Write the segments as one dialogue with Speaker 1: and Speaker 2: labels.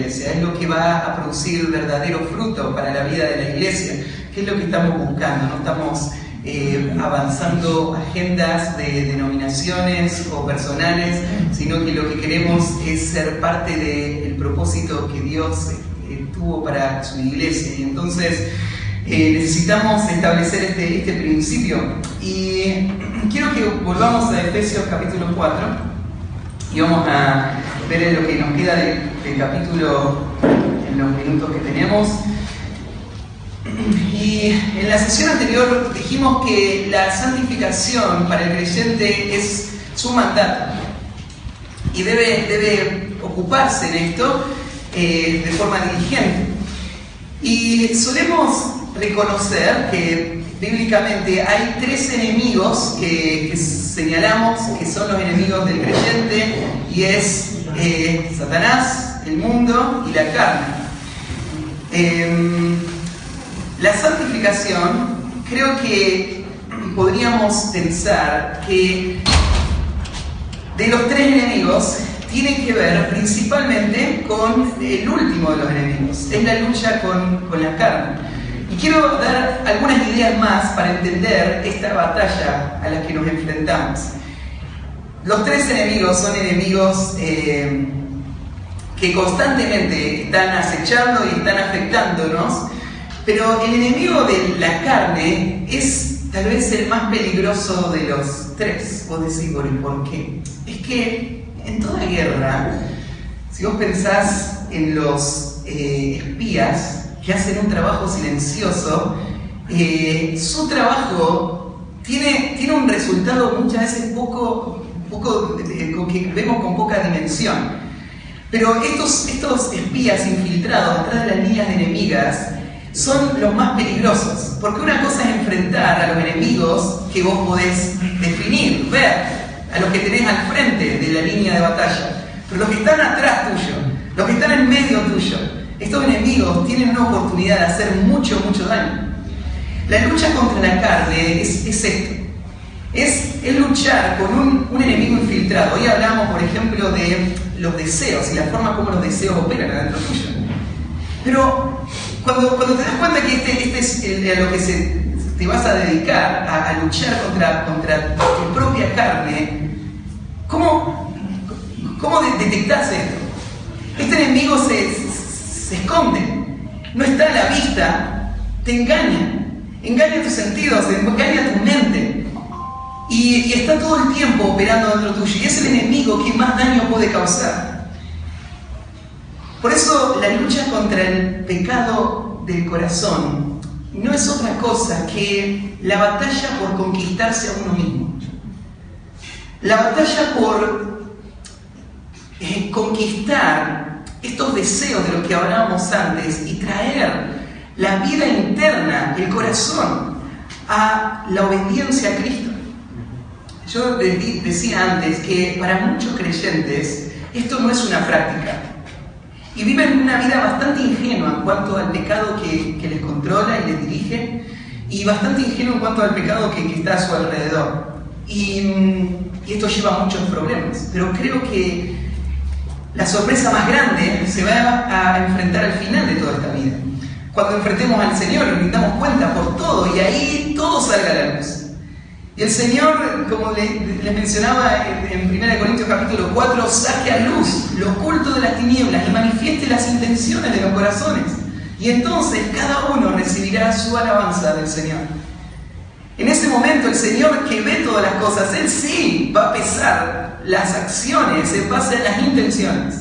Speaker 1: iglesia, es lo que va a producir verdadero fruto para la vida de la iglesia, que es lo que estamos buscando. No estamos avanzando agendas de denominaciones o personales, sino que lo que queremos es ser parte del propósito que Dios tuvo para su iglesia. Y entonces necesitamos establecer este principio. Y quiero que volvamos a Efesios capítulo 4 y vamos a ver lo que nos queda del capítulo en los minutos que tenemos. Y en la sesión anterior dijimos que la santificación para el creyente es su mandato y debe ocuparse en esto de forma diligente. Y solemos reconocer que bíblicamente hay tres enemigos que señalamos que son los enemigos del creyente, y es Satanás, el mundo y la carne. La santificación, creo que podríamos pensar que de los tres enemigos tiene que ver principalmente con el último de los enemigos, es la lucha con la carne. Y quiero dar algunas ideas más para entender esta batalla a la que nos enfrentamos. Los tres enemigos son enemigos que constantemente están acechando y están afectándonos, pero el enemigo de la carne es tal vez el más peligroso de los tres. Vos decís, ¿por qué? Es que en toda guerra, si vos pensás en los espías que hacen un trabajo silencioso, su trabajo tiene un resultado muchas veces que vemos con poca dimensión. Pero estos espías infiltrados atrás de las líneas enemigas son los más peligrosos, porque una cosa es enfrentar a los enemigos que vos podés definir, ver, a los que tenés al frente de la línea de batalla, pero los que están atrás tuyo, los que están en medio tuyo, estos enemigos tienen una oportunidad de hacer mucho daño. La lucha contra la carne es esto, es luchar con un enemigo infiltrado. Hoy hablamos, por ejemplo, de los deseos y la forma como los deseos operan adentro tuyo. Pero cuando te das cuenta que este es a lo que te vas a dedicar, a luchar contra tu propia carne, ¿cómo detectás esto? Este enemigo se esconde, no está a la vista, te engaña tus sentidos, engaña tu mente, y está todo el tiempo operando dentro tuyo, y es el enemigo que más daño puede causar. Por eso la lucha contra el pecado del corazón no es otra cosa que la batalla por conquistarse a uno mismo. La batalla por conquistar estos deseos de los que hablábamos antes y traer la vida interna, el corazón, a la obediencia a Cristo. Yo decía antes que para muchos creyentes esto no es una práctica. Y viven una vida bastante ingenua en cuanto al pecado que les controla y les dirige, y bastante ingenua en cuanto al pecado que está a su alrededor. Y esto lleva a muchos problemas. Pero creo que la sorpresa más grande se va a enfrentar al final de toda esta vida. Cuando enfrentemos al Señor y nos damos cuenta por todo, y ahí todo salga a la luz. Y el Señor, como les mencionaba en 1 Corintios capítulo 4, saque a luz lo oculto de las tinieblas y manifieste las intenciones de los corazones. Y entonces cada uno recibirá su alabanza del Señor. En ese momento el Señor, que ve todas las cosas, Él sí va a pesar las acciones en base a las intenciones.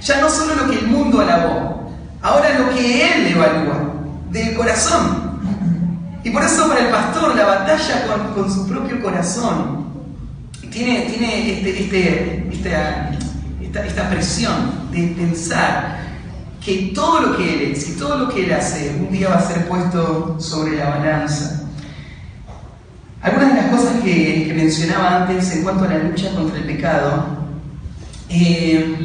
Speaker 1: Ya no solo lo que el mundo alabó, ahora lo que Él evalúa del corazón. Y por eso para el pastor la batalla con su propio corazón tiene esta presión de pensar que todo lo que Él es y todo lo que Él hace un día va a ser puesto sobre la balanza. Algunas de las cosas que mencionaba antes en cuanto a la lucha contra el pecado, que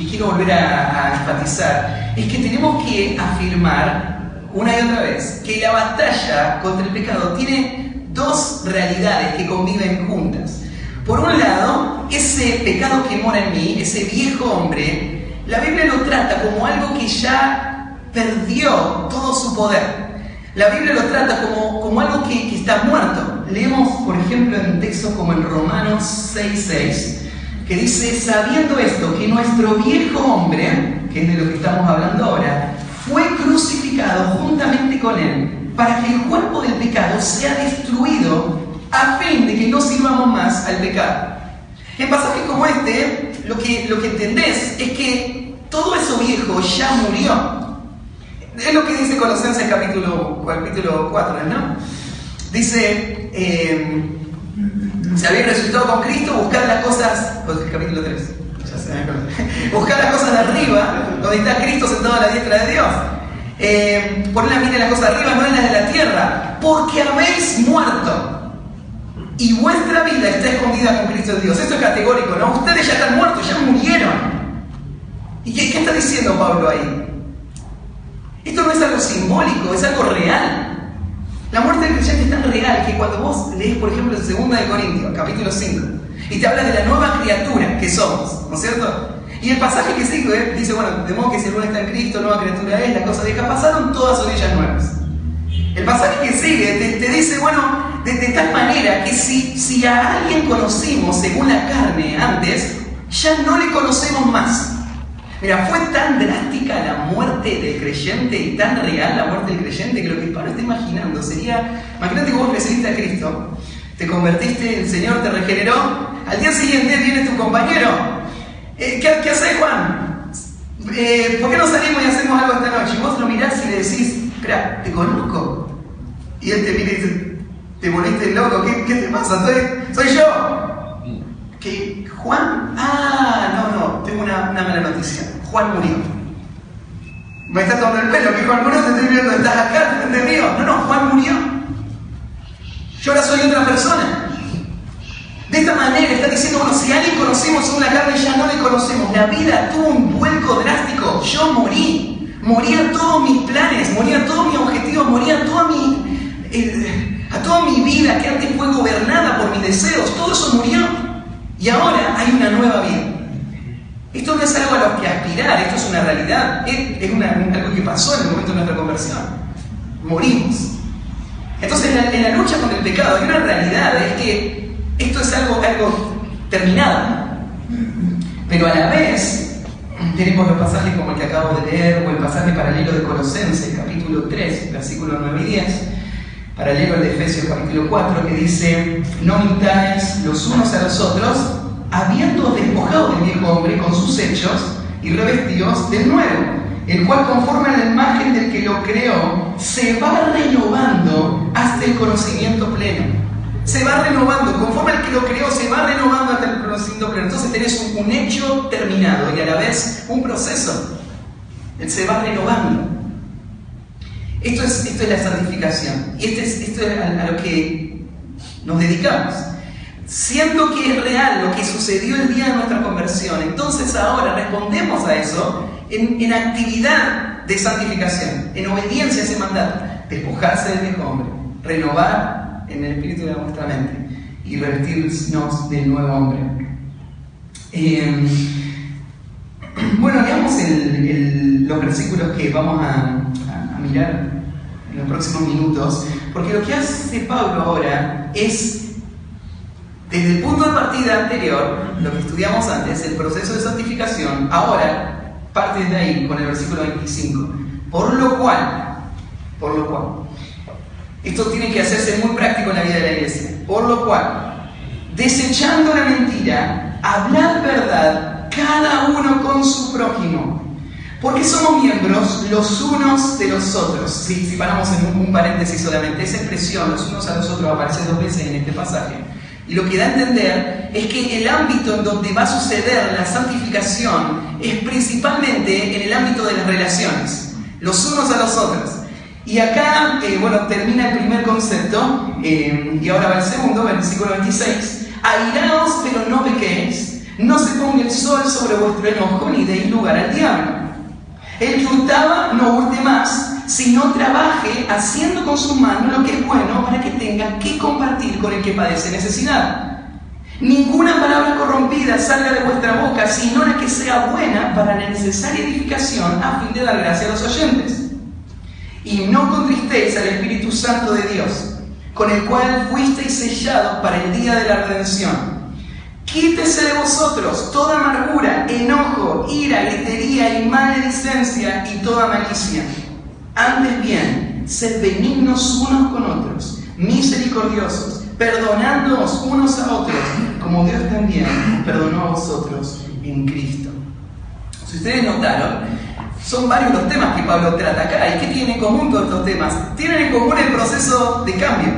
Speaker 1: quiero volver a enfatizar, es que tenemos que afirmar una y otra vez que la batalla contra el pecado tiene dos realidades que conviven juntas. Por un lado, ese pecado que mora en mí, ese viejo hombre, la Biblia lo trata como algo que ya perdió todo su poder. La Biblia lo trata como algo que está muerto. Leemos, por ejemplo, en textos como en Romanos 6:6, que dice: sabiendo esto, que nuestro viejo hombre, que es de lo que estamos hablando ahora, fue crucificado juntamente con él, para que el cuerpo del pecado sea destruido, a fin de que no sirvamos más al pecado. En pasajes como este, lo que entendés es que todo eso viejo ya murió. Es lo que dice Colosenses capítulo 4, ¿no? Dice, si habéis resucitado con Cristo, buscad las cosas, el capítulo 3, ya se me acuerdo. Buscad las cosas de arriba, donde está Cristo sentado a la diestra de Dios. Poned la mira en las cosas de arriba, no en las de la tierra, porque habéis muerto y vuestra vida está escondida con Cristo en Dios. Esto es categórico, ¿no? Ustedes ya están muertos, ya murieron. ¿Y qué está diciendo Pablo ahí? Esto no es algo simbólico, es algo real. La muerte del creyente es tan real que cuando vos lees, por ejemplo, en 2 de Corintios, capítulo 5, y te habla de la nueva criatura que somos, ¿no es cierto? Y el pasaje que sigue dice, bueno, de modo que si alguno está en Cristo, nueva criatura es, las cosas viejas pasaron, todas son ellas nuevas. El pasaje que sigue te dice, bueno, de tal manera que si a alguien conocimos según la carne antes, ya no le conocemos más. Mira, fue tan drástica la muerte del creyente y tan real la muerte del creyente que lo que Pablo está imaginando sería, imagínate que vos recibiste a Cristo, te convertiste, el Señor te regeneró, al día siguiente viene tu compañero. ¿Qué haces, Juan? ¿Por qué no salimos y hacemos algo esta noche? Y vos lo mirás y le decís, espera, ¿te conozco? Y él te mira y dice, ¿te volviste loco? ¿Qué te pasa? Soy yo. ¿Qué? ¿Juan? No, tengo una mala noticia. Juan murió. Me estás tomando el pelo, que Juan murió, te estoy viendo, estás acá, frente mío. No, Juan murió. Yo ahora soy otra persona. De esta manera está diciendo, bueno, si a alguien conocemos según la carne, ya no le conocemos. La vida tuvo un vuelco drástico. Yo morí. Moría todos mis planes, moría todos mis objetivos, moría toda mi vida que antes fue gobernada por mis deseos. Todo eso murió. Y ahora hay una nueva vida. Esto no es algo a lo que aspirar, esto es una realidad. Es algo que pasó en el momento de nuestra conversión. Morimos. Entonces, en la lucha con el pecado hay una realidad, es que esto es algo terminado. Pero a la vez, tenemos los pasajes como el que acabo de leer, o el pasaje paralelo de Colosenses, capítulo 3, versículos 9 y 10, paralelo al de Efesios, capítulo 4, que dice: no mintáis los unos a los otros, habiendo despojado del viejo hombre con sus hechos y revestidos del nuevo, el cual, conforme a la imagen del que lo creó, se va renovando hasta el conocimiento pleno. Se va renovando, conforme al que lo creó, se va renovando hasta el conocimiento pleno. Entonces tenés un hecho terminado y a la vez un proceso. Él se va renovando. Esto es la santificación. Y esto es a lo que nos dedicamos. Siendo que es real lo que sucedió el día de nuestra conversión, entonces ahora respondemos a eso en actividad de santificación, en obediencia a ese mandato. Despojarse del viejo hombre, renovar en el espíritu de nuestra mente y revestirnos del nuevo hombre. Bueno, leamos los versículos que vamos a mirar en los próximos minutos, porque lo que hace Pablo ahora es, desde el punto de partida anterior, lo que estudiamos antes, el proceso de santificación, ahora parte de ahí con el versículo 25. Por lo cual, esto tiene que hacerse muy práctico en la vida de la iglesia. Por lo cual, desechando la mentira, hablad verdad cada uno con su prójimo, porque somos miembros los unos de los otros. Si paramos en un paréntesis solamente, esa expresión, los unos a los otros, aparece 2 veces en este pasaje. Y lo que da a entender es que el ámbito en donde va a suceder la santificación es principalmente en el ámbito de las relaciones, los unos a los otros. Y acá, termina el primer concepto, y ahora va el segundo, versículo 26. Airaos, pero no pequéis, no se ponga el sol sobre vuestro enojo, ni deis lugar al diablo. El que hurtaba, no hurte más, sino trabaje haciendo con su mano lo que es bueno, para que tenga que compartir con el que padece necesidad. Ninguna palabra corrompida salga de vuestra boca, sino la que sea buena para la necesaria edificación, a fin de dar gracia a los oyentes. Y no contristéis al Espíritu Santo de Dios, con el cual fuisteis sellados para el día de la redención. Quítese de vosotros toda amargura, enojo, ira, gritería y maledicencia y toda malicia. Antes bien, sed benignos unos con otros, misericordiosos, perdonándoos unos a otros, como Dios también os perdonó a vosotros en Cristo. Si ustedes notaron, son varios los temas que Pablo trata acá. ¿Y qué tienen en común todos estos temas? Tienen en común el proceso de cambio,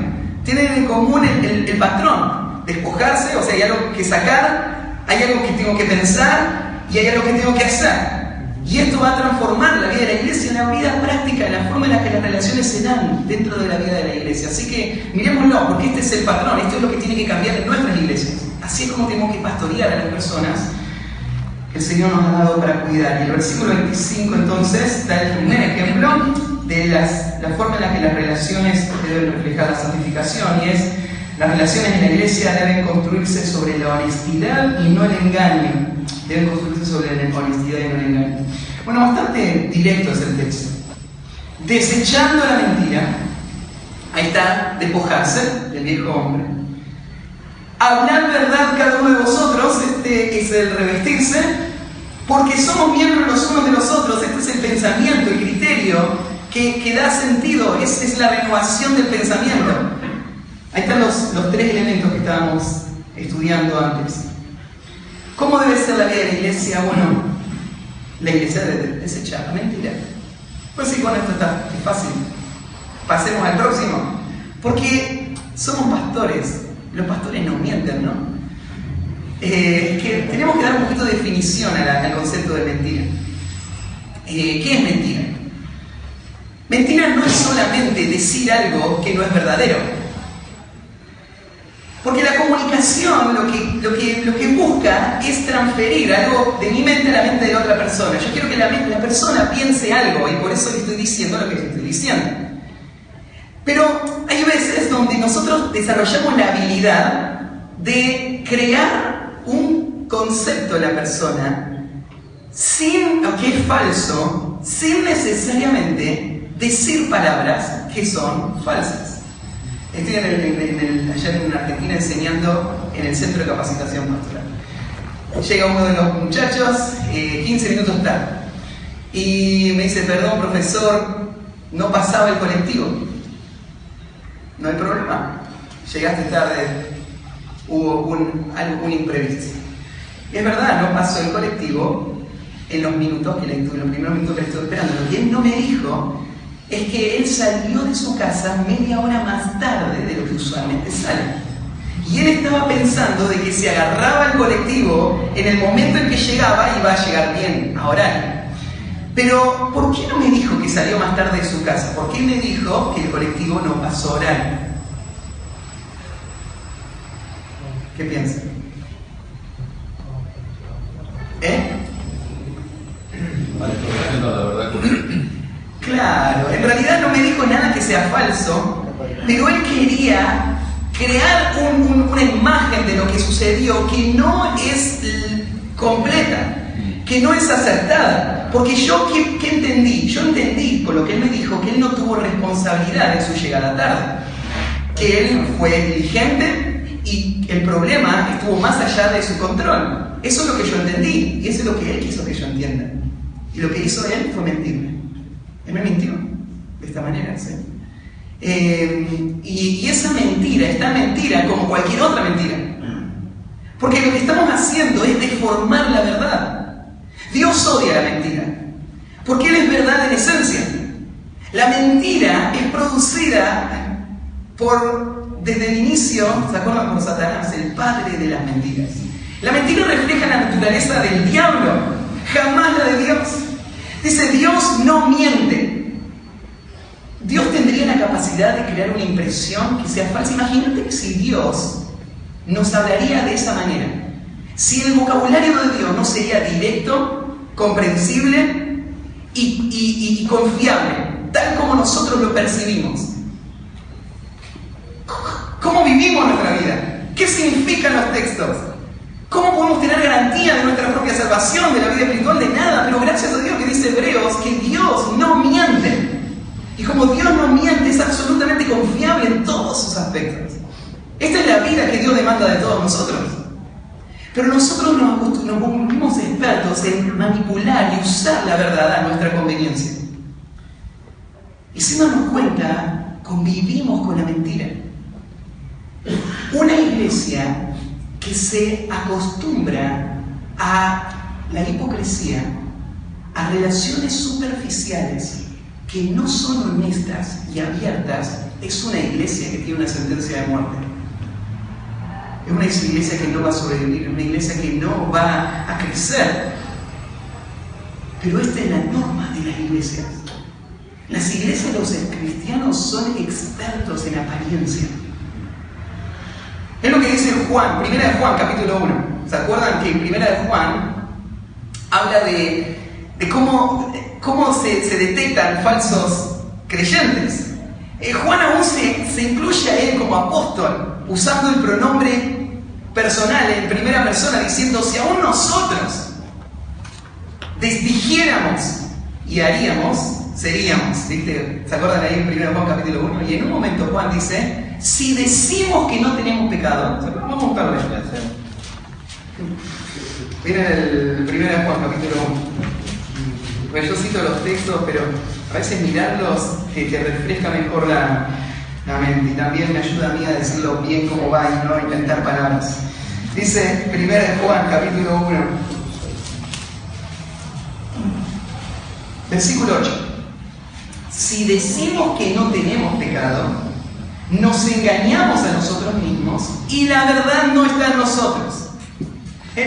Speaker 1: tienen en común el patrón, despojarse, o sea, hay algo que sacar, hay algo que tengo que pensar y hay algo que tengo que hacer. Y esto va a transformar la vida de la iglesia en la vida práctica, en la forma en la que las relaciones se dan dentro de la vida de la iglesia. Así que miremoslo, porque este es el patrón, esto es lo que tiene que cambiar en nuestras iglesias. Así es como tenemos que pastorear a las personas que el Señor nos ha dado para cuidar. Y el versículo 25 entonces da el primer ejemplo de la forma en la que las relaciones deben reflejar la santificación, y es: las relaciones en la iglesia deben construirse sobre la honestidad y no el engaño. Deben construirse sobre la honestidad y no el engaño. Bueno, bastante directo es el texto. Desechando la mentira, ahí está, despojarse del viejo hombre. Hablar verdad cada uno de vosotros, este es el revestirse, porque somos miembros los unos de los otros. Este es el pensamiento, el criterio que da sentido, es la renovación del pensamiento. Ahí están los tres elementos que estábamos estudiando antes. ¿Cómo debe ser la vida de la iglesia? Bueno, la iglesia debe desechar la mentira. Pues sí, bueno, esto está fácil. Pasemos al próximo. Porque somos pastores. Los pastores no mienten, ¿no? Que tenemos que dar un poquito de definición al concepto de mentira. ¿Qué es mentira? Mentira no es solamente decir algo que no es verdadero. Porque la comunicación lo que busca es transferir algo de mi mente a la mente de otra persona. Yo quiero que la persona piense algo, y por eso le estoy diciendo lo que le estoy diciendo. Pero hay veces donde nosotros desarrollamos la habilidad de crear un concepto de la persona que es falso, sin necesariamente decir palabras que son falsas. Estoy allá en Argentina enseñando en el Centro de Capacitación Pastoral. Llega uno de los muchachos 15 minutos tarde y me dice: perdón, profesor, no pasaba el colectivo. No hay problema, llegaste tarde, hubo un imprevisto. Y es verdad, no pasó el colectivo en los primeros minutos que le estuve esperando. Lo que él no me dijo es que él salió de su casa media hora más tarde de lo que usualmente sale. Y él estaba pensando de que si agarraba el colectivo en el momento en que llegaba, iba a llegar bien, a horario. Pero, ¿por qué no me dijo que salió más tarde de su casa? ¿Por qué me dijo que el colectivo no pasó horario? ¿Qué piensan?
Speaker 2: La verdad.
Speaker 1: Claro, en realidad no me dijo nada que sea falso, pero él quería crear una imagen de lo que sucedió que no es completa, que no es acertada. Porque yo, ¿qué entendí? Yo entendí con lo que él me dijo que él no tuvo responsabilidad en su llegada tarde, que él fue diligente y el problema estuvo más allá de su control. Eso es lo que yo entendí y eso es lo que él quiso que yo entienda. Y lo que hizo él fue mentirme. Él me mintió de esta manera, ¿sí? Y esa mentira, esta mentira, como cualquier otra mentira, porque lo que estamos haciendo es deformar la verdad. Dios odia la mentira, porque Él es verdad en esencia. La mentira es producida desde el inicio, ¿se acuerdan? Por Satanás, el padre de las mentiras. La mentira refleja la naturaleza del diablo, jamás la de Dios. Dice: Dios no miente. Dios tendría la capacidad de crear una impresión que sea falsa. Imagínate si Dios nos hablaría de esa manera. Si el vocabulario de Dios no sería directo, comprensible y confiable, tal como nosotros lo percibimos. ¿Cómo vivimos nuestra vida? ¿Qué significan los textos? ¿Cómo podemos tener garantía de nuestra propia salvación, de la vida espiritual? De nada, pero gracias a Dios que dice Hebreos que Dios no miente. Y como Dios no miente, es absolutamente confiable en todos sus aspectos. Esta es la vida que Dios demanda de todos nosotros. Pero nosotros nos volvimos expertos en manipular y usar la verdad a nuestra conveniencia. Y sin darnos cuenta, convivimos con la mentira. Una iglesia que se acostumbra a la hipocresía, a relaciones superficiales que no son honestas y abiertas, es una iglesia que tiene una sentencia de muerte. Es una iglesia que no va a sobrevivir, una iglesia que no va a crecer. Pero esta es la norma de las iglesias. Las iglesias de los cristianos son expertos en apariencia. Es lo que dice Juan, Primera de Juan, capítulo 1. ¿Se acuerdan que en Primera de Juan habla de cómo se detectan falsos creyentes? Juan aún se incluye a él como apóstol, usando el pronombre personal en primera persona, diciendo: si aún nosotros dijéramos y haríamos, seríamos. ¿Viste? ¿Se acuerdan ahí en 1 Juan capítulo 1? Y en un momento Juan dice: si decimos que no tenemos pecado, vamos a buscarlo. Miren el 1 Juan capítulo 1. Pues yo cito los textos, pero a veces mirarlos te refresca mejor la mente, y también me ayuda a mí a decirlo bien como va y no inventar palabras. Dice 1 Juan capítulo 1, versículo 8. Si decimos que no tenemos pecado, nos engañamos a nosotros mismos y la verdad no está en nosotros.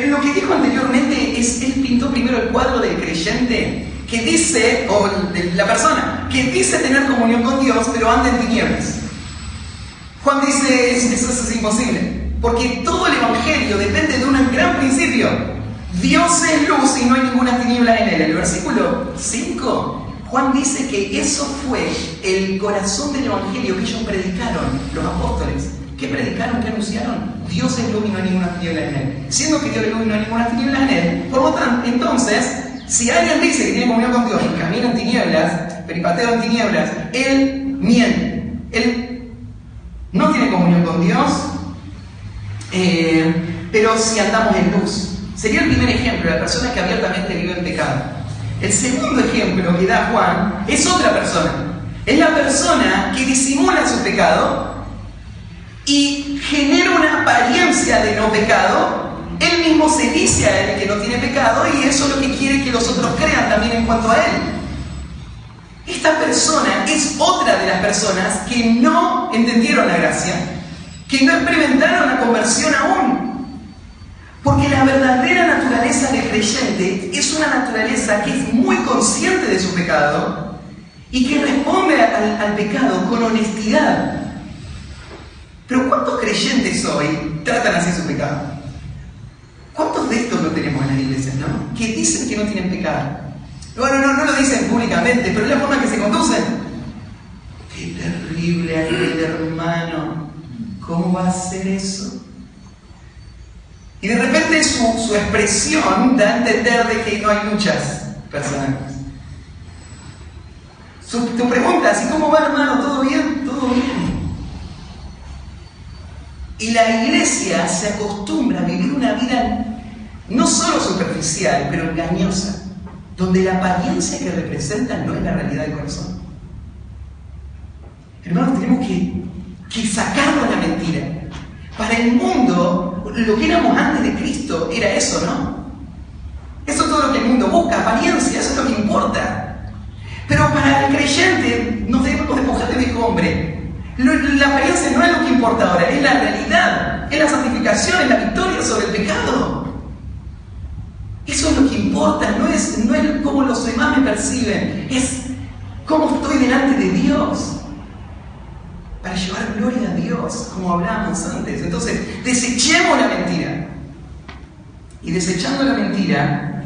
Speaker 1: Lo que dijo anteriormente es, él pintó primero el cuadro del creyente que dice, o de la persona que dice tener comunión con Dios, pero anda en tinieblas. Juan dice: eso es imposible, porque todo el evangelio depende de un gran principio. Dios es luz y no hay ninguna tiniebla en él. El versículo 5, Juan dice que eso fue el corazón del evangelio que ellos predicaron, los apóstoles. ¿Qué predicaron? ¿Qué anunciaron? Dios es luz y no hay ninguna tiniebla en él. Siendo que Dios es luz y no hay ninguna tiniebla en él, por lo tanto, entonces, si alguien dice que tiene comunión con Dios y camina en tinieblas, peripateo en tinieblas, él miente. Él no tiene comunión con Dios, pero si andamos en luz. Sería el primer ejemplo de la persona que abiertamente vive en pecado. El segundo ejemplo que da Juan es otra persona. Es la persona que disimula su pecado y genera una apariencia de no pecado. Él mismo se dice a él que no tiene pecado y eso es lo que quiere que los otros crean también en cuanto a él. Esta persona es otra de las personas que no entendieron la gracia, que no experimentaron la conversión aún. Porque la verdadera naturaleza del creyente es una naturaleza que es muy consciente de su pecado y que responde al pecado con honestidad. Pero ¿cuántos creyentes hoy tratan así su pecado? ¿Cuántos de estos lo tenemos en las iglesias, no? Que dicen que no tienen pecado. Bueno, no lo dicen públicamente, pero es la forma que se conducen. ¡Qué terrible aquel hermano! ¿Cómo va a hacer eso? Y de repente su expresión da a entender de que no hay muchas personas. Tu pregunta, ¿y cómo va, hermano? ¿Todo bien? Todo bien. Y la iglesia se acostumbra a vivir una vida no solo superficial, pero engañosa, donde la apariencia que representan no es la realidad del corazón. Hermanos, tenemos que sacarnos la mentira. Para el mundo, lo que éramos antes de Cristo era eso, ¿no? Eso es todo lo que el mundo busca, apariencia, eso es lo que importa. Pero para el creyente, nos debemos despojar de viejo hombre. La apariencia no es lo que importa ahora, es la realidad, es la santificación, es la victoria sobre el pecado. Eso es lo que importa, no es cómo los demás me perciben, es cómo estoy delante de Dios. Para llevar gloria a Dios, como hablábamos antes. Entonces, desechemos la mentira. Y desechando la mentira,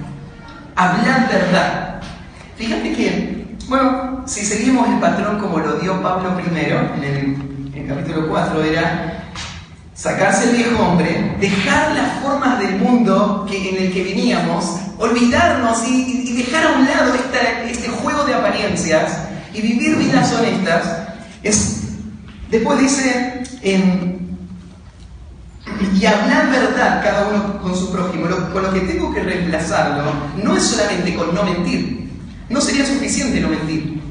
Speaker 1: hablad verdad. Fíjate que, bueno, si seguimos el patrón como lo dio Pablo primero, en el capítulo 4, era: sacarse el viejo hombre, dejar las formas del mundo en el que veníamos, olvidarnos y dejar a un lado este juego de apariencias y vivir vidas honestas. Después dice, y hablar verdad cada uno con su prójimo. Con lo que tengo que reemplazarlo no es solamente con no mentir. No sería suficiente no mentir.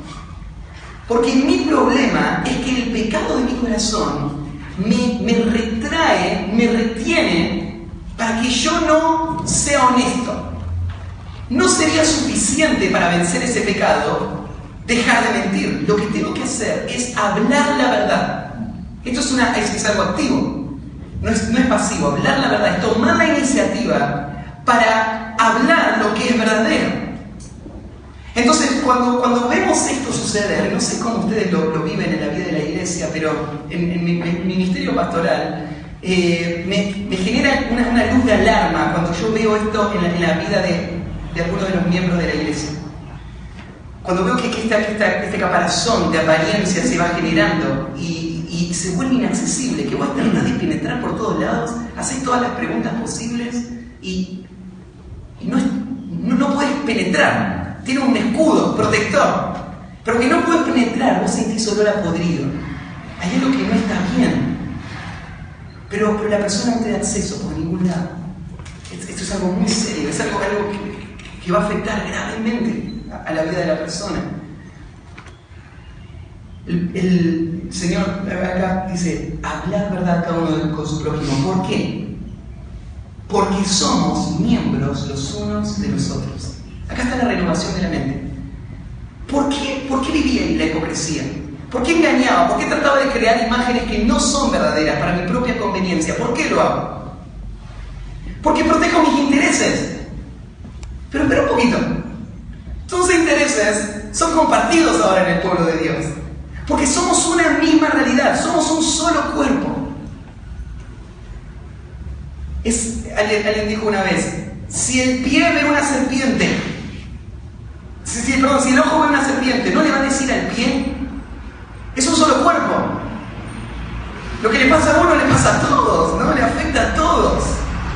Speaker 1: Porque mi problema es que el pecado de mi corazón me retrae, me retiene para que yo no sea honesto. No sería suficiente para vencer ese pecado dejar de mentir. Lo que tengo que hacer es hablar la verdad. Esto es algo activo, no es pasivo. Hablar la verdad es tomar la iniciativa para hablar lo que es verdadero. Entonces, cuando vemos esto suceder, no sé cómo ustedes lo viven en la vida de la iglesia, pero en mi ministerio pastoral me genera una luz de alarma cuando yo veo esto en la vida de algunos de los miembros de la iglesia. Cuando veo que este caparazón de apariencia se va generando y se vuelve inaccesible, que vos tratás de penetrar por todos lados, haces todas las preguntas posibles y no podés penetrar. Tiene un escudo protector, pero que no puedes penetrar, vos sentís olor a podrido. Hay algo que no está bien, pero la persona no te da acceso por ningún lado. Esto es algo muy serio, es algo que va a afectar gravemente a la vida de la persona. El Señor acá dice, hablar verdad cada uno con su prójimo. ¿Por qué? Porque somos miembros los unos de los otros. Acá está la renovación de la mente. ¿Por qué vivía en la hipocresía? ¿Por qué engañaba? ¿Por qué trataba de crear imágenes que no son verdaderas para mi propia conveniencia? ¿Por qué lo hago? Porque protejo mis intereses. Pero espera un poquito. Tus intereses son compartidos ahora en el pueblo de Dios. Porque somos una misma realidad, somos un solo cuerpo. Alguien dijo una vez, si el pie ve una serpiente, si el ojo ve una serpiente, ¿no le va a decir al pie? Es un solo cuerpo. Lo que le pasa a uno le pasa a todos, ¿no? Le afecta a todos.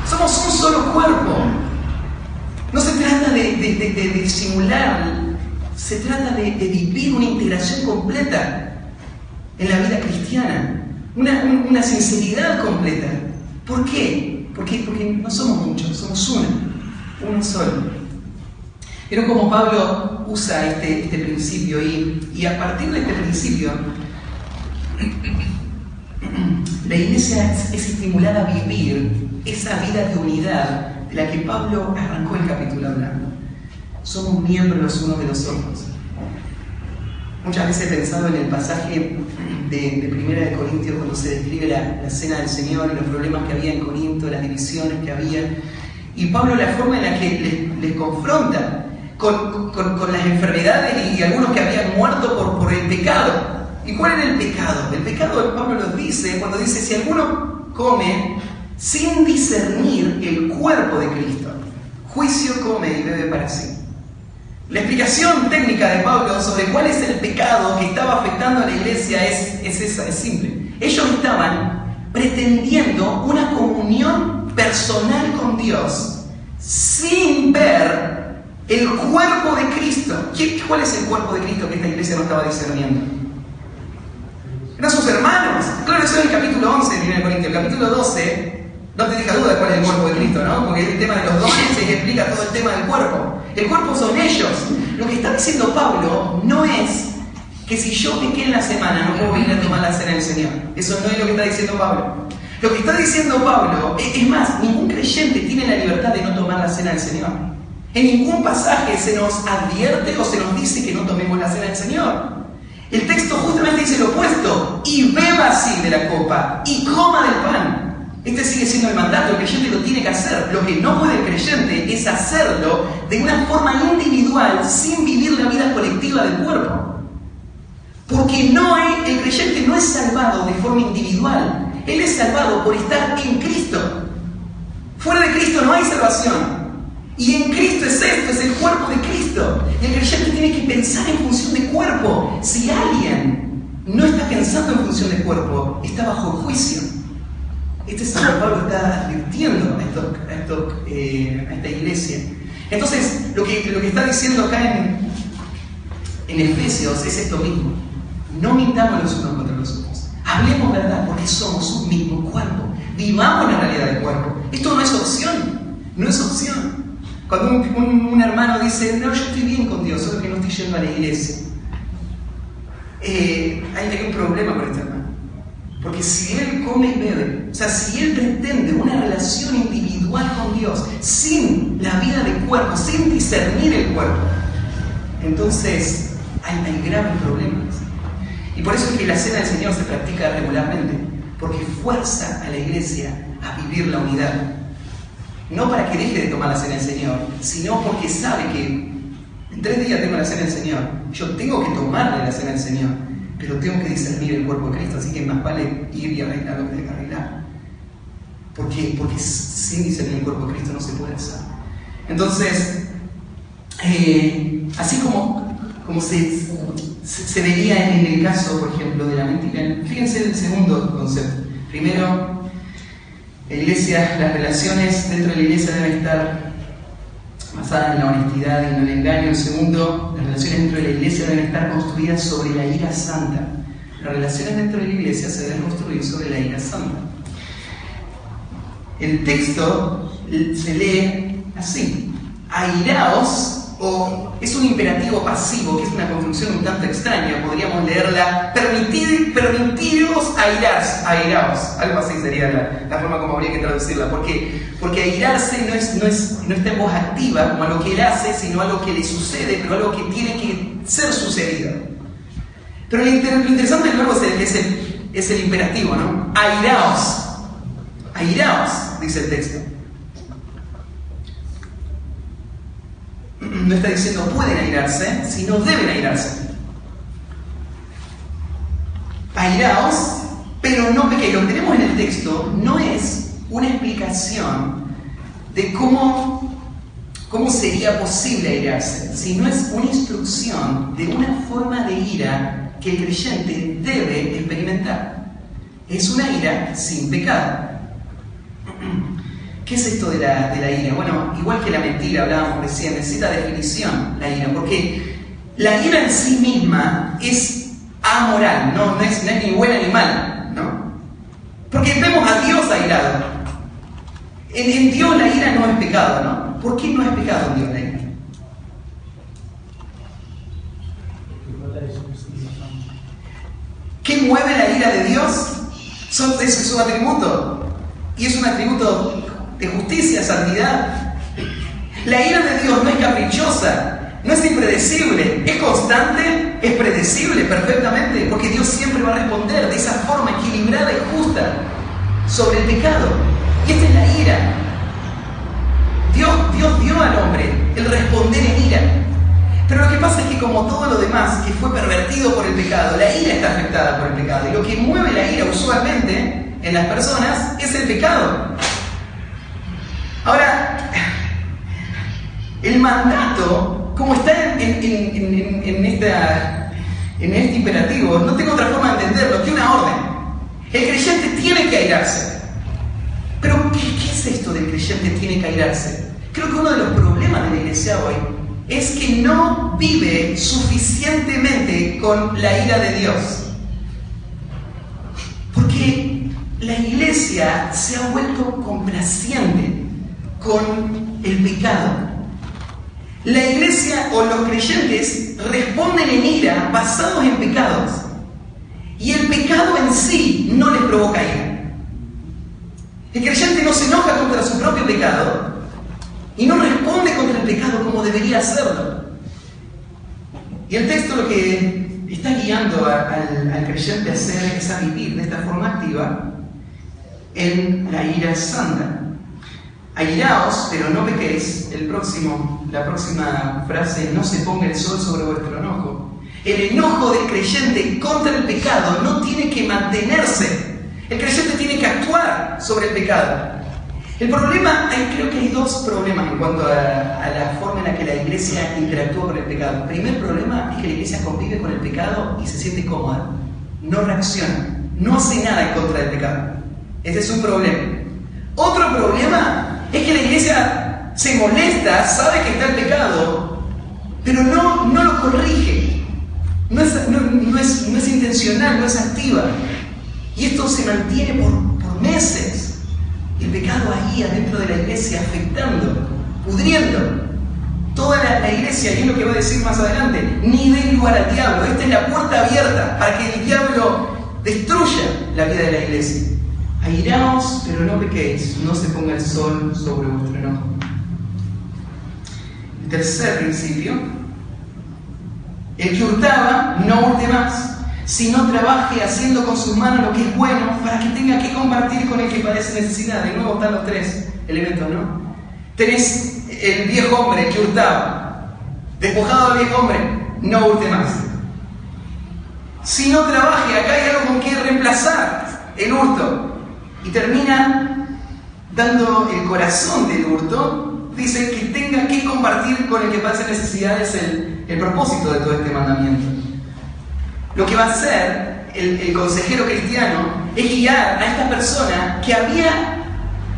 Speaker 1: Somos un solo cuerpo. No se trata de simular, se trata de vivir una integración completa en la vida cristiana, una sinceridad completa. ¿Por qué? Porque no somos muchos, somos uno solo. Vieron cómo Pablo usa este principio y a partir de este principio la iglesia es estimulada a vivir esa vida de unidad de la que Pablo arrancó el capítulo hablando. Somos miembros los unos de los otros. Muchas veces he pensado en el pasaje de Primera de Corintios cuando se describe la cena del Señor y los problemas que había en Corinto, las divisiones que había. Y Pablo, la forma en la que les confronta con las enfermedades y algunos que habían muerto por el pecado. ¿Y cuál era el pecado? El pecado, Pablo lo dice cuando dice, si alguno come sin discernir el cuerpo de Cristo, juicio come y bebe para sí. La explicación técnica de Pablo sobre cuál es el pecado que estaba afectando a la iglesia es esa, es simple. Ellos estaban pretendiendo una comunión personal con Dios sin ver el cuerpo de Cristo. ¿Cuál es el cuerpo de Cristo que esta iglesia no estaba discerniendo? Eran sus hermanos. Claro, eso es el capítulo 11 de 1 Corintios. El capítulo 12 no te deja duda de cuál es el cuerpo de Cristo, ¿no? Porque el tema de los dones explica todo el tema del cuerpo. El cuerpo son ellos. Lo que está diciendo Pablo no es que si yo pequé en la semana no puedo venir a tomar la cena del Señor. Eso no es lo que está diciendo Pablo. Lo que está diciendo Pablo, es más, ningún creyente tiene la libertad de no tomar la cena del Señor. En ningún pasaje se nos advierte o se nos dice que no tomemos la cena del Señor. El texto justamente dice lo opuesto, y beba así de la copa, y coma del pan. Este sigue siendo el mandato, el creyente lo tiene que hacer. Lo que no puede el creyente es hacerlo de una forma individual, sin vivir la vida colectiva del cuerpo. Porque el creyente no es salvado de forma individual. Él es salvado por estar en Cristo. Fuera de Cristo no hay salvación. Y en Cristo es esto, es el cuerpo de Cristo. Y el creyente tiene que pensar en función de cuerpo. Si alguien no está pensando en función de cuerpo, está bajo juicio. Este es lo que Pablo está advirtiendo a esta iglesia. Entonces, lo que está diciendo acá en Efesios es esto mismo. No mintamos los unos contra los otros. Hablemos verdad, porque somos un mismo cuerpo. Vivamos la realidad del cuerpo. Esto no es opción. No es opción. Cuando un hermano dice, no, yo estoy bien con Dios, solo que no estoy yendo a la iglesia. Hay un problema con este hermano. Porque si él come y bebe, o sea, si él pretende una relación individual con Dios, sin la vida de cuerpo, sin discernir el cuerpo, entonces hay graves problemas. Y por eso es que la cena del Señor se practica regularmente, porque fuerza a la iglesia a vivir la unidad. No para que deje de tomar la cena del Señor, sino porque sabe que en 3 días tengo la cena del Señor. Yo tengo que tomarle la cena del Señor, pero tengo que discernir el cuerpo de Cristo, así que más vale ir y arreglar lo que hay que arreglar. Porque sin discernir el cuerpo de Cristo no se puede hacer. Entonces, así como se vería en el caso, por ejemplo, de la mentira, fíjense el segundo concepto. Primero, la iglesia, las relaciones dentro de la iglesia deben estar basadas en la honestidad y no en el engaño. El segundo, las relaciones dentro de la iglesia deben estar construidas sobre la ira santa. Las relaciones dentro de la iglesia se deben construir sobre la ira santa. El texto se lee así: airaos, o es un imperativo pasivo, que es una construcción un tanto extraña. Podríamos leerla: permitiros airaos. Algo así sería la forma como habría que traducirla. Porque airarse no está en voz activa, como algo que él hace, sino algo que le sucede, pero algo que tiene que ser sucedido. Pero lo interesante del verbo es el imperativo, ¿no? Airaos, dice el texto. No está diciendo pueden airarse, sino deben airarse. Airaos, pero no pequéis. Lo que tenemos en el texto no es una explicación de cómo sería posible airarse, sino es una instrucción de una forma de ira que el creyente debe experimentar. Es una ira sin pecado. ¿Qué es esto de la ira? Bueno, igual que la mentira, hablábamos recién, necesita definición la ira, porque la ira en sí misma es amoral, no es ni buena ni mala, ¿no? Porque vemos a Dios airado. En Dios la ira no es pecado, ¿no? ¿Por qué no es pecado en Dios la ira? ¿Qué mueve la ira de Dios? Es su atributo, y es un atributo de justicia, santidad. La ira de Dios no es caprichosa, no es impredecible, es constante, es predecible perfectamente, porque Dios siempre va a responder de esa forma equilibrada y justa sobre el pecado. Y esta es la ira. Dios dio al hombre el responder en ira. Pero lo que pasa es que, como todo lo demás que fue pervertido por el pecado, la ira está afectada por el pecado. Y lo que mueve la ira usualmente en las personas es el pecado. Ahora, el mandato, como está en este imperativo, no tengo otra forma de entenderlo que una orden. El creyente tiene que airarse. Pero, ¿qué es esto del creyente tiene que airarse? Creo que uno de los problemas de la iglesia hoy es que no vive suficientemente con la ira de Dios. Porque la iglesia se ha vuelto complaciente con el pecado. La iglesia o los creyentes responden en ira basados en pecados. Y el pecado en sí no les provoca ira. El creyente no se enoja contra su propio pecado y no responde contra el pecado como debería hacerlo. Y el texto lo que está guiando al creyente a hacer es a vivir de esta forma activa en la ira santa. Airaos, pero no pequéis. La próxima frase: no se ponga el sol sobre vuestro enojo. El enojo del creyente contra el pecado no tiene que mantenerse. El creyente tiene que actuar sobre el pecado. El problema, creo que hay dos problemas en cuanto a la forma en la que la iglesia interactúa con el pecado. El primer problema es que la iglesia convive con el pecado y se siente cómoda. No reacciona, no hace nada en contra del pecado. Este es un problema. Otro problema es que la iglesia se molesta, sabe que está el pecado, pero no lo corrige. No es intencional, no es activa. Y esto se mantiene por meses. El pecado ahí adentro de la iglesia afectando, pudriendo toda la iglesia. Y es lo que va a decir más adelante: ni den lugar al diablo. Esta es la puerta abierta para que el diablo destruya la vida de la iglesia. Airaos, pero no pequéis, no se ponga el sol sobre vuestro enojo. El tercer principio: el que hurtaba, no hurte más, sino trabaje haciendo con sus manos lo que es bueno, para que tenga que compartir con el que padece necesidad. De nuevo están los tres elementos, ¿no? Tenés el viejo hombre que hurtaba. Despojado al viejo hombre, no hurte más. Si no trabaje, acá hay algo con que reemplazar el hurto. Y termina dando el corazón del hurto. Dice que tenga que compartir con el que padece necesidad. Es el propósito de todo este mandamiento. Lo que va a hacer el consejero cristiano es guiar a esta persona que había,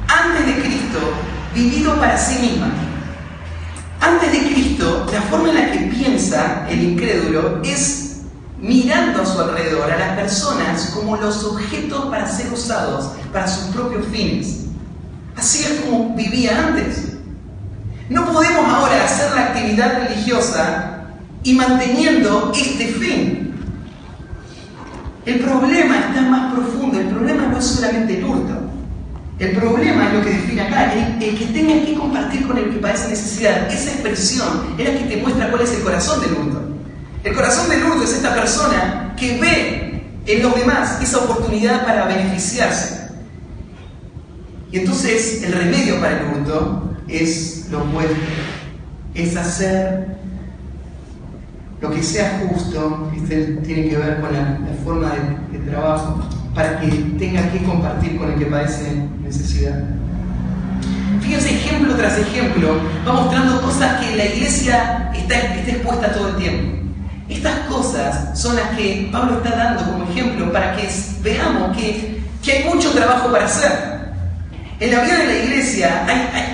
Speaker 1: antes de Cristo, vivido para sí misma. Antes de Cristo, la forma en la que piensa el incrédulo es mirando a su alrededor a las personas como los objetos para ser usados para sus propios fines. Así es como vivía antes. No podemos ahora hacer la actividad religiosa y manteniendo este fin. El problema está más profundo. El problema no es solamente el hurto. El problema es lo que define acá, el que tenga que compartir con el que padece necesidad. Esa expresión es la que te muestra cuál es el corazón del hurto. El corazón del hurto es esta persona que ve en los demás esa oportunidad para beneficiarse. Y entonces el remedio para el hurto es lo opuesto. Es hacer lo que sea justo. Tiene que ver con la forma de trabajo, para que tenga que compartir con el que padece necesidad. Fíjense, ejemplo tras ejemplo, va mostrando cosas que la iglesia está expuesta todo el tiempo. Estas cosas son las que Pablo está dando como ejemplo para que veamos que hay mucho trabajo para hacer. En la vida de la iglesia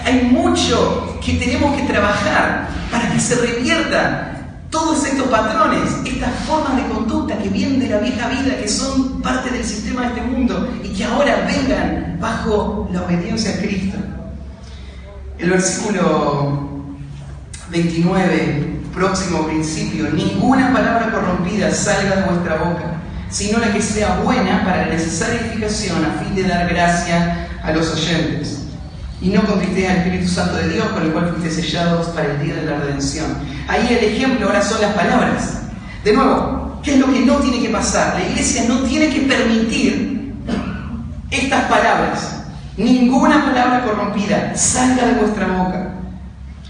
Speaker 1: hay mucho que tenemos que trabajar para que se reviertan todos estos patrones, estas formas de conducta que vienen de la vieja vida, que son parte del sistema de este mundo y que ahora vengan bajo la obediencia a Cristo. El versículo 29, próximo principio: ninguna palabra corrompida salga de vuestra boca, sino la que sea buena para la necesaria edificación, a fin de dar gracia a los oyentes. Y no contristéis al Espíritu Santo de Dios, con el cual fuiste sellados para el día de la redención. Ahí el ejemplo ahora son las palabras. De nuevo, ¿qué es lo que no tiene que pasar? La iglesia no tiene que permitir estas palabras. Ninguna palabra corrompida salga de vuestra boca.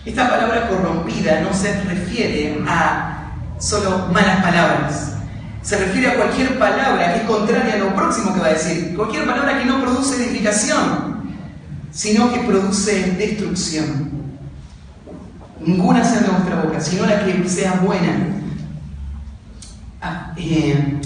Speaker 1: Esta palabra corrompida no se refiere a solo malas palabras. Se refiere a cualquier palabra que es contraria a lo próximo que va a decir. Cualquier palabra que no produce edificación, sino que produce destrucción. Ninguna sea de vuestra boca, sino la que sea buena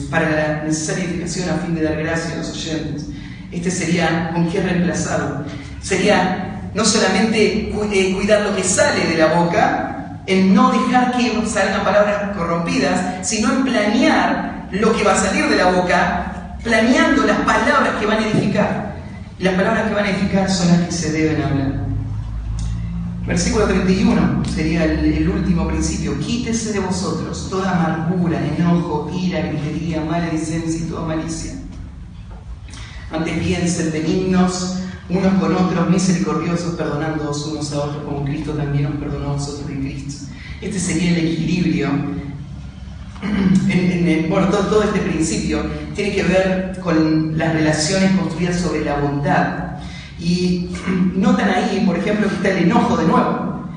Speaker 1: para la necesaria edificación, a fin de dar gracia a los oyentes. Este sería con qué reemplazarlo. Sería no solamente cuidar lo que sale de la boca, en no dejar que salgan palabras corrompidas, sino en planear lo que va a salir de la boca, planeando las palabras que van a edificar. Y las palabras que van a edificar son las que se deben hablar. Versículo 31 sería el último principio: quítese de vosotros toda amargura, enojo, ira, gritería, maledicencia y toda malicia. Antes bien, sed benignos unos con otros, misericordiosos, perdonándoos unos a otros, como Cristo también os perdonó a vosotros en Cristo. Este sería el equilibrio. Todo este principio tiene que ver con las relaciones construidas sobre la bondad. Y notan ahí, por ejemplo, que está el enojo de nuevo.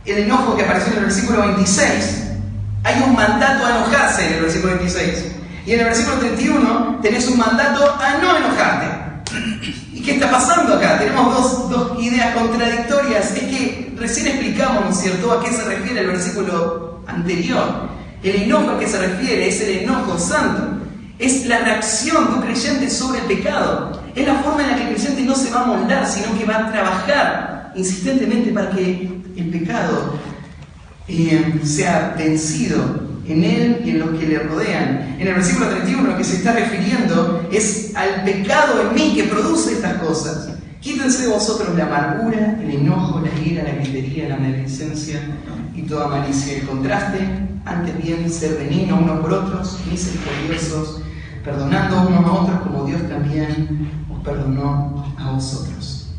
Speaker 1: El enojo que apareció en el versículo 26. Hay un mandato a enojarse en el versículo 26. Y en el versículo 31 tenés un mandato a no enojarte. ¿Y qué está pasando acá? Tenemos dos ideas contradictorias. Es que recién explicamos, ¿no es cierto?, a qué se refiere el versículo anterior. El enojo al que se refiere es el enojo santo. Es la reacción de un creyente sobre el pecado. es la forma en la que el creyente no se va a moldar, sino que va a trabajar insistentemente para que el pecado sea vencido en él y en los que le rodean. En el versículo 31 lo que se está refiriendo es al pecado en mí que produce estas cosas. Quítense de vosotros la amargura, el enojo, la ira, la gritería, la maledicencia y toda malicia. El contraste, antes bien, ser benignos unos por otros, misericordiosos, perdonando unos a otros como Dios también os perdonó a vosotros.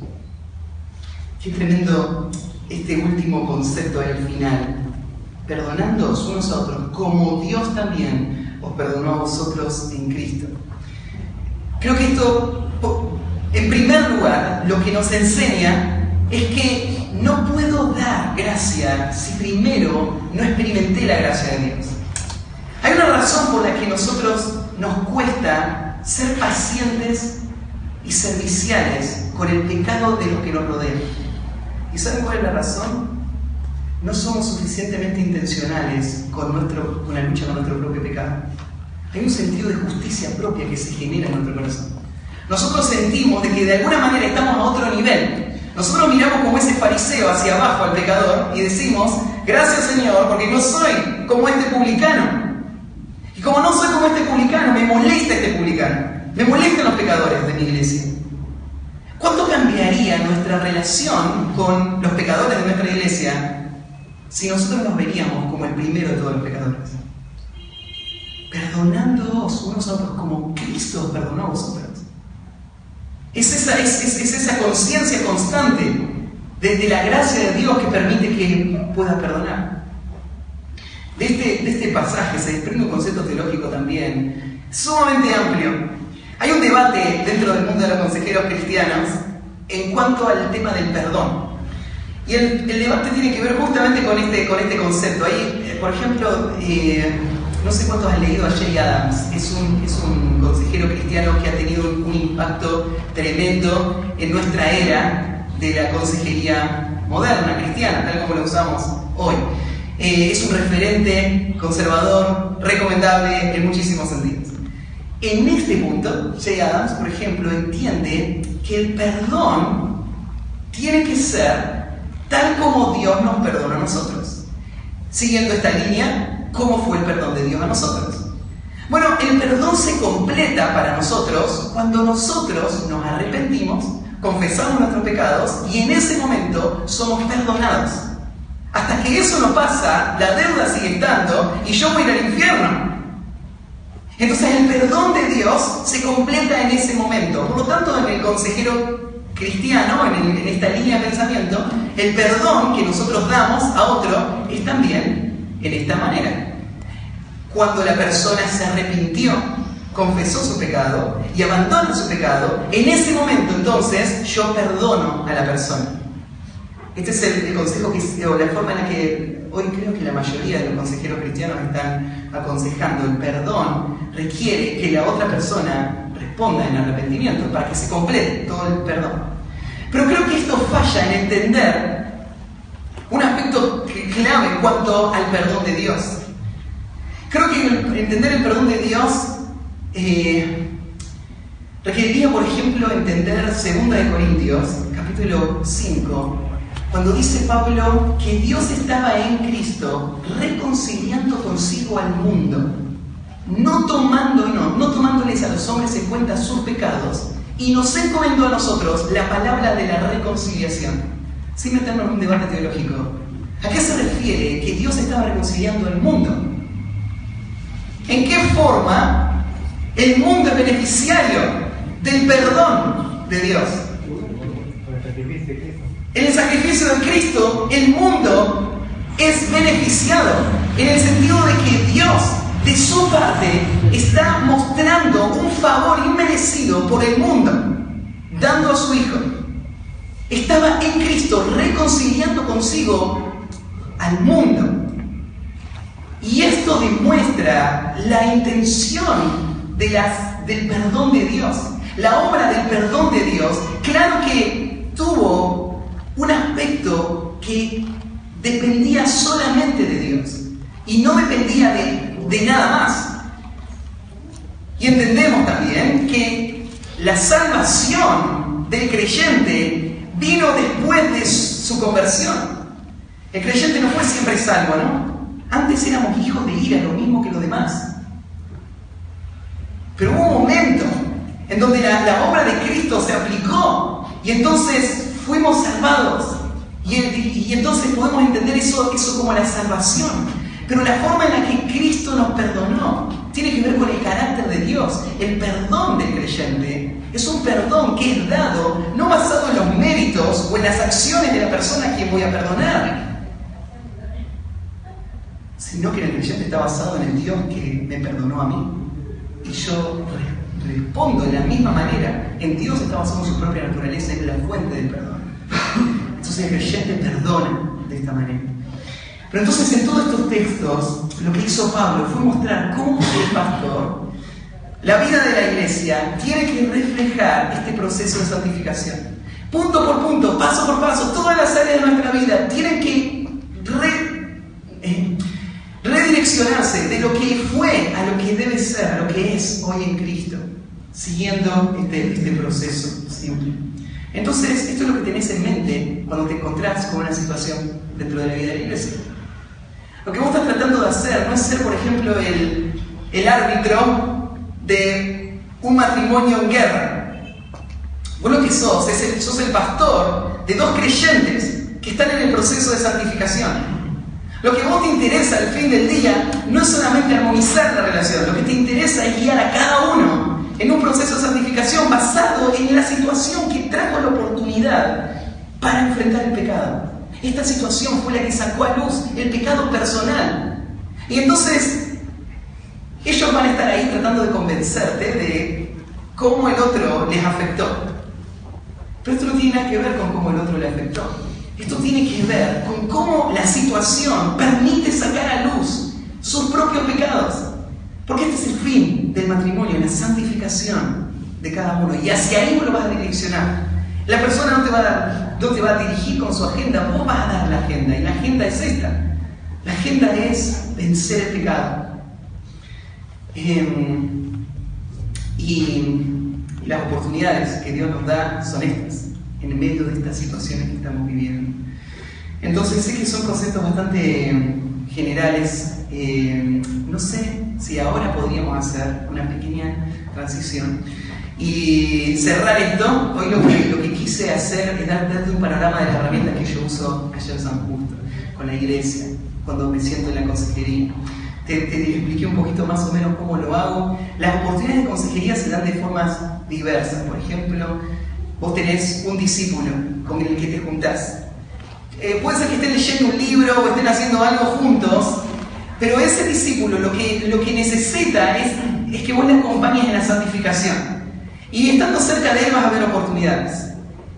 Speaker 1: Qué tremendo este último concepto al final. Perdonándoos unos a otros como Dios también os perdonó a vosotros en Cristo. Creo que esto, en primer lugar, lo que nos enseña es que no puedo dar gracia si primero no experimenté la gracia de Dios. Hay una razón por la que nosotros nos cuesta ser pacientes y serviciales con el pecado de los que nos rodean. ¿Y saben cuál es la razón? No somos suficientemente intencionales con la lucha con nuestro propio pecado. Hay un sentido de justicia propia que se genera en nuestro corazón. Nosotros sentimos de que de alguna manera estamos a otro nivel. Nosotros miramos como ese fariseo hacia abajo al pecador y decimos, gracias Señor, porque no soy como este publicano. Y como no soy como este publicano, me molesta este publicano. Me molestan los pecadores de mi iglesia. ¿Cuánto cambiaría nuestra relación con los pecadores de nuestra iglesia si nosotros nos veríamos como el primero de todos los pecadores? Perdonándoos unos a otros como Cristo os perdonó a vosotros. Es esa conciencia constante de la gracia de Dios que permite que puedas perdonar. De este pasaje se desprende un concepto teológico también sumamente amplio. Hay un debate dentro del mundo de los consejeros cristianos en cuanto al tema del perdón. Y el debate tiene que ver justamente con este concepto. Ahí, por ejemplo, no sé cuántos han leído a Jay Adams. Es un consejero cristiano que ha tenido un impacto tremendo en nuestra era de la consejería moderna, cristiana, tal como la usamos hoy. Es un referente conservador, recomendable en muchísimos sentidos. En este punto, Jay Adams, por ejemplo, entiende que el perdón tiene que ser tal como Dios nos perdona a nosotros. Siguiendo esta línea, ¿cómo fue el perdón de Dios a nosotros? Bueno, el perdón se completa para nosotros cuando nosotros nos arrepentimos, confesamos nuestros pecados y en ese momento somos perdonados. Hasta que eso no pasa, la deuda sigue estando y yo voy a ir al infierno. Entonces el perdón de Dios se completa en ese momento. Por lo tanto, en el consejero cristiano, en esta línea de pensamiento, el perdón que nosotros damos a otro es también en esta manera. Cuando la persona se arrepintió, confesó su pecado y abandona su pecado, en ese momento entonces yo perdono a la persona. Este es el consejo o la forma en la que hoy creo que la mayoría de los consejeros cristianos están aconsejando. El perdón requiere que la otra persona responda en arrepentimiento para que se complete todo el perdón. Pero creo que esto falla en entender un aspecto clave en cuanto al perdón de Dios. Creo que entender el perdón de Dios requeriría, por ejemplo, entender 2 Corintios, capítulo 5, cuando dice Pablo que Dios estaba en Cristo reconciliando consigo al mundo, no tomándoles a los hombres en cuenta sus pecados, y nos encomendó a nosotros la palabra de la reconciliación. Sin meternos en un debate teológico, ¿a qué se refiere que Dios estaba reconciliando al mundo? ¿En qué forma el mundo es beneficiario del perdón de Dios? En el sacrificio de Cristo, el mundo es beneficiado en el sentido de que Dios, de su parte, está mostrando un favor inmerecido por el mundo, dando a su Hijo. Estaba en Cristo reconciliando consigo al mundo. Y esto demuestra la intención del perdón de Dios. La obra del perdón de Dios, claro que tuvo un aspecto que dependía solamente de Dios y no dependía de nada más. Y entendemos también que La salvación del creyente vino después de su conversión. El creyente no fue siempre salvo, ¿no? Antes éramos hijos de ira, lo mismo que los demás. Pero hubo un momento en donde la obra de Cristo se aplicó y entonces fuimos salvados. Y entonces podemos entender eso como la salvación. Pero la forma en la que Cristo nos perdonó tiene que ver con el carácter de Dios. El perdón del creyente es un perdón que es dado no basado en los méritos o en las acciones de la persona a quien voy a perdonar, sino que el creyente está basado en el Dios que me perdonó a mí. Y yo respondo de la misma manera. En Dios está basado en su propia naturaleza, en la fuente del perdón. Entonces el creyente perdona de esta manera. Pero entonces en todos estos textos, lo que hizo Pablo fue mostrar cómo el pastor, la vida de la iglesia, tiene que reflejar este proceso de santificación. Punto por punto, paso por paso, todas las áreas de nuestra vida tienen que redireccionarse de lo que fue a lo que debe ser, a lo que es hoy en Cristo, siguiendo este proceso simple. Entonces, esto es lo que tenés en mente cuando te encontrás con una situación dentro de la vida de la iglesia. Lo que vos estás tratando de hacer no es ser, por ejemplo, el árbitro de un matrimonio en guerra. Vos lo que sos el pastor de dos creyentes que están en el proceso de santificación. Lo que a vos te interesa al fin del día no es solamente armonizar la relación, lo que te interesa es guiar a cada uno en un proceso de santificación basado en la situación que trajo la oportunidad para enfrentar el pecado. Esta situación fue la que sacó a luz el pecado personal. Y entonces, ellos van a estar ahí tratando de convencerte de cómo el otro les afectó. Pero esto no tiene nada que ver con cómo el otro le afectó. Esto tiene que ver con cómo la situación permite sacar a luz sus propios pecados. Porque este es el fin del matrimonio, la santificación de cada uno. Y hacia ahí vos lo vas a direccionar. La persona no te va a dirigir con su agenda, vos vas a dar la agenda. Y la agenda es esta. La agenda es vencer el pecado. Y las oportunidades que Dios nos da son estas, en medio de estas situaciones que estamos viviendo. Entonces sé que son conceptos bastante generales. No sé si ahora podríamos hacer una pequeña transición y cerrar esto. Hoy lo que quise hacer es darte un panorama de las herramientas que yo uso allá en San Justo, con la iglesia, cuando me siento en la consejería. Te expliqué un poquito más o menos cómo lo hago. Las oportunidades de consejería se dan de formas diversas. Por ejemplo, vos tenés un discípulo con el que te juntás. Puede ser que estén leyendo un libro o estén haciendo algo juntos, pero ese discípulo lo que necesita es que vos le acompañes en la santificación. Y estando cerca de él vas a ver oportunidades.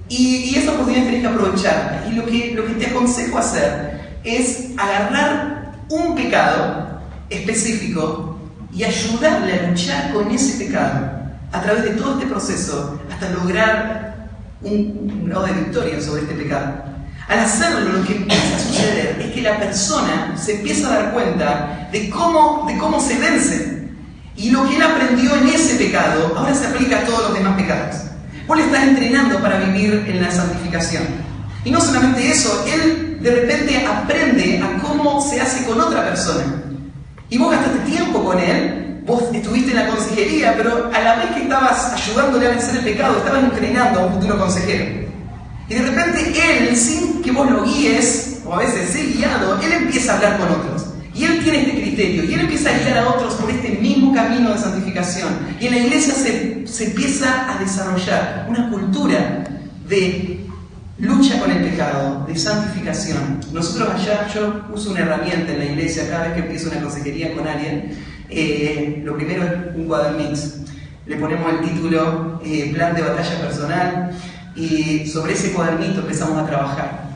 Speaker 1: Y esas oportunidades tenés que aprovechar. Y lo que te aconsejo hacer es agarrar un pecado específico y ayudarle a luchar con ese pecado a través de todo este proceso hasta lograr un grado de victoria sobre este pecado. Al hacerlo, lo que empieza a suceder es que la persona se empieza a dar cuenta de cómo se vence. Y lo que él aprendió en ese pecado, ahora se aplica a todos los demás pecados. Vos le estás entrenando para vivir en la santificación. Y no solamente eso, él de repente aprende a cómo se hace con otra persona. Y vos gastaste tiempo con él, vos estuviste en la consejería, pero a la vez que estabas ayudándole a vencer el pecado, estabas entrenando a un futuro consejero. Y de repente él, sin que vos lo guíes, o a veces ser guiado, él empieza a hablar con otros. Y él tiene este criterio, y él empieza a guiar a otros por este mismo camino de santificación. Y en la iglesia se empieza a desarrollar una cultura de lucha con el pecado, de santificación. Nosotros allá, yo uso una herramienta en la iglesia, cada vez que empiezo una consejería con alguien, lo primero es un cuadernix. Le ponemos el título Plan de Batalla Personal, y sobre ese cuadernito empezamos a trabajar.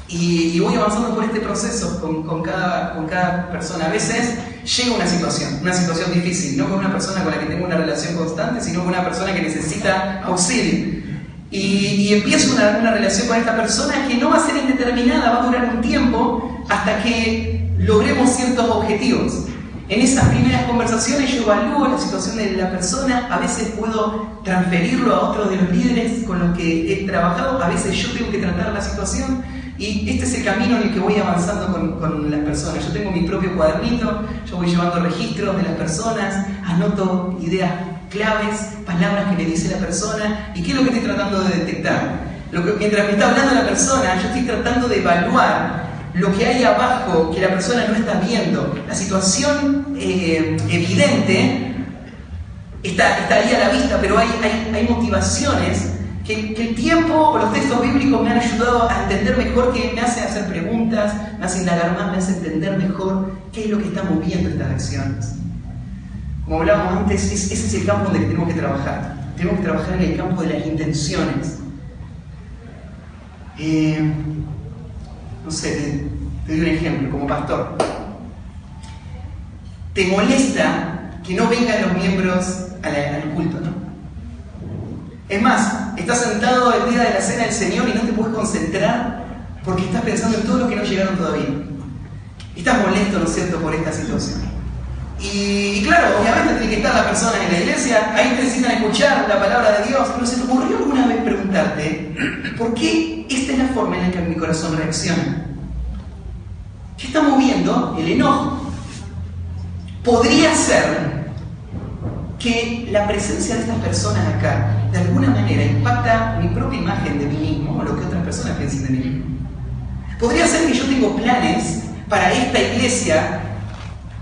Speaker 1: Y voy avanzando por este proceso con cada persona. A veces llega una situación difícil, no con una persona con la que tengo una relación constante, sino con una persona que necesita auxilio. Y empiezo una relación con esta persona que no va a ser indeterminada, va a durar un tiempo hasta que logremos ciertos objetivos. En esas primeras conversaciones yo evalúo la situación de la persona, a veces puedo transferirlo a otros de los líderes con los que he trabajado, a veces yo tengo que tratar la situación y este es el camino en el que voy avanzando con las personas. Yo tengo mi propio cuadernito, yo voy llevando registros de las personas, anoto ideas claves, palabras que me dice la persona y qué es lo que estoy tratando de detectar. Mientras me está hablando la persona, yo estoy tratando de evaluar lo que hay abajo que la persona no está viendo. La situación evidente está ahí a la vista, pero hay motivaciones que el tiempo o los textos bíblicos me han ayudado a entender mejor, que me hace hacer preguntas, me hace indagar más, me hace entender mejor qué es lo que está moviendo estas acciones. Como hablábamos antes, ese es el campo donde tenemos que trabajar. Tenemos que trabajar en el campo de las intenciones. No sé, te doy un ejemplo, como pastor. ¿Te molesta que no vengan los miembros al culto, no? Es más, estás sentado el día de la cena del Señor y no te puedes concentrar porque estás pensando en todo lo que no llegaron todavía. Estás molesto, ¿no es cierto?, por esta situación. Y claro, obviamente tiene que estar las personas en la iglesia, ahí necesitan escuchar la palabra de Dios, pero ¿se te ocurrió alguna vez preguntarte por qué esta es la forma en la que mi corazón reacciona? ¿Qué está moviendo el enojo? Podría ser que la presencia de estas personas acá de alguna manera impacta mi propia imagen de mí mismo o lo que otras personas piensen de mí. Podría ser que yo tengo planes para esta iglesia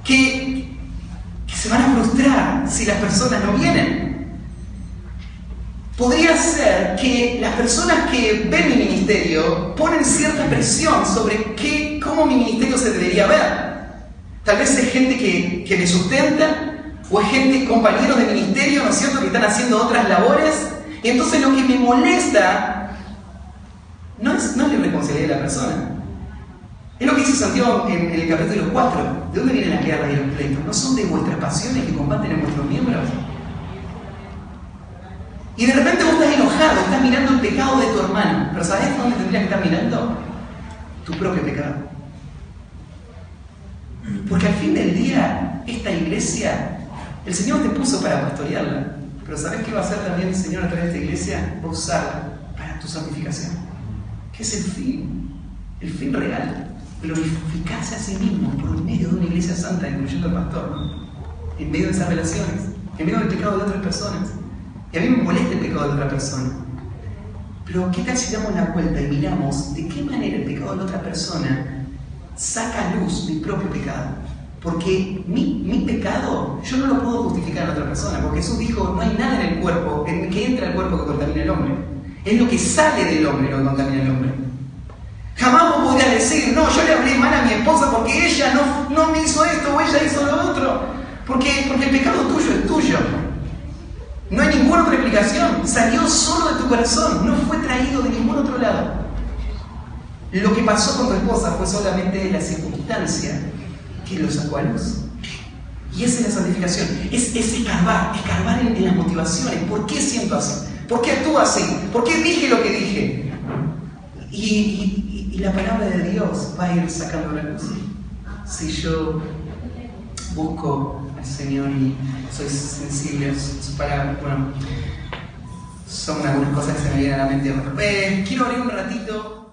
Speaker 1: que se van a frustrar si las personas no vienen. Podría ser que las personas que ven mi ministerio ponen cierta presión sobre cómo mi ministerio se debería ver. Tal vez es gente que me sustenta, o es gente, compañeros de ministerio, ¿no es cierto?, que están haciendo otras labores, y entonces lo que me molesta no es la irresponsabilidad de la persona. Es lo que dice Santiago en el capítulo 4. ¿De dónde vienen las guerras y los pleitos? ¿No son de vuestras pasiones que combaten en vuestros miembros? Y de repente vos estás enojado, estás mirando el pecado de tu hermano, pero ¿sabés dónde tendrías que estar mirando? Tu propio pecado. Porque al fin del día, esta iglesia, el Señor te puso para pastorearla, pero ¿sabés qué va a hacer también el Señor a través de esta iglesia? Va a usarla para tu santificación. ¿Qué es el fin real? Glorificarse a sí mismo por medio de una iglesia santa, incluyendo al pastor, ¿no? En medio de esas relaciones, en medio del pecado de otras personas. Y a mí me molesta el pecado de otra persona. Pero ¿qué tal si damos la vuelta y miramos de qué manera el pecado de otra persona saca a luz mi propio pecado? Porque mi pecado yo no lo puedo justificar en otra persona, porque Jesús dijo, no hay nada en el cuerpo, en que entra al cuerpo que contamina al hombre. Es lo que sale del hombre lo que contamina al hombre. Jamás vos podrías decir, no, yo le hablé mal a mi esposa porque ella no me hizo esto o ella hizo lo otro. Porque el pecado tuyo es tuyo. No hay ninguna otra explicación. Salió solo de tu corazón, no fue traído de ningún otro lado. Lo que pasó con tu esposa fue solamente la circunstancia que lo sacó a luz. Y esa es la santificación. Es escarbar en las motivaciones. ¿Por qué siento así? ¿Por qué actúo así? ¿Por qué dije lo que dije? Y la palabra de Dios va a ir sacando la luz. Si yo busco al Señor y soy sensible a su palabra, bueno, son algunas cosas que se me vienen a la mente. Quiero abrir un ratito.